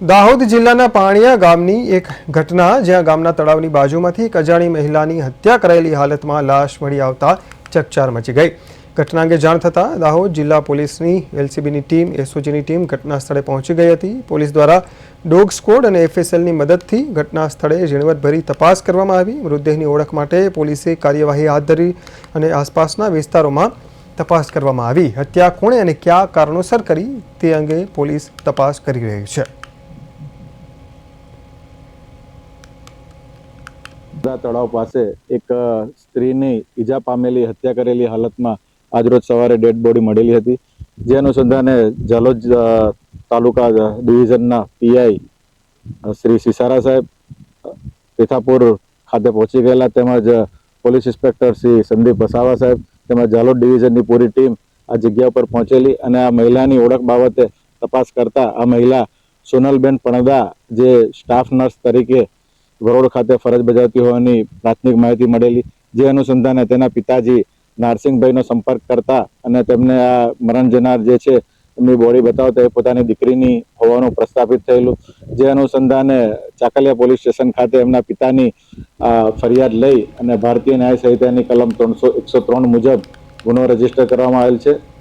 દાહોદ જિલ્લાના પાણિયા ગામની એક ઘટના, જ્યાં ગામના તળાવની બાજુમાંથી એક અજાણી મહિલાની હત્યા કરાયેલી હાલતમાં લાશ મળી આવતા ચકચાર મચી ગઈ. ઘટના અંગે જાણ થતાં દાહોદ જિલ્લા પોલીસની એલસીબીની ટીમ, એસઓજીની ટીમ ઘટના સ્થળે પહોંચી ગઈ હતી. પોલીસ દ્વારા ડોગ સ્ક્વોડ અને એફએસએલની મદદથી ઘટના સ્થળે ઝીણવટભરી તપાસ કરવામાં આવી. મૃતદેહની ઓળખ માટે પોલીસે કાર્યવાહી હાથ ધરી અને આસપાસના વિસ્તારોમાં તપાસ કરવામાં આવી. હત્યા કોણે અને કયા કારણોસર કરી તે અંગે પોલીસ તપાસ કરી રહી છે. તળાવ પાસે એક સ્ત્રીની ઈજા પામેલી હત્યા કરેલી હાલતમાં આજરોજ સવારે ડેડ બોડી મળેલી હતી. જે અનુસંધાને ઝાલોદ તાલુકા ડિવિઝનના પીઆઈ શ્રી સિસારા સાહેબ તીથાપુર ખાતે પહોંચી ગયેલા, તેમજ પોલીસ ઇન્સ્પેક્ટર શ્રી સંદીપ વસાવા સાહેબ તેમજ ઝાલોદ ડિવિઝનની પૂરી ટીમ આ જગ્યા પર પહોંચેલી અને આ મહિલાની ઓળખ બાબતે તપાસ કરતા આ મહિલા સોનલબેન પણદા, જે સ્ટાફ નર્સ તરીકે વરોડ ખાતે ફરજ બજાવતી હોવાની પ્રાથમિક માહિતી મળેલી. જે અનુસંધાને તેના પિતાજી નારસિંહભાઈનો સંપર્ક કરતા અને તેમને આ મરણ જનાર જે છે એમની બોડી બતાવતા એ પોતાની દીકરીની હોવાનું પ્રસ્થાપિત થયેલું. જે અનુસંધાને ચાકલિયા પોલીસ સ્ટેશન ખાતે એમના પિતાની ફરિયાદ લઈ અને ભારતીય ન્યાય સંહિતાની કલમ 103 મુજબ ગુનો રજીસ્ટર કરવામાં આવેલ છે.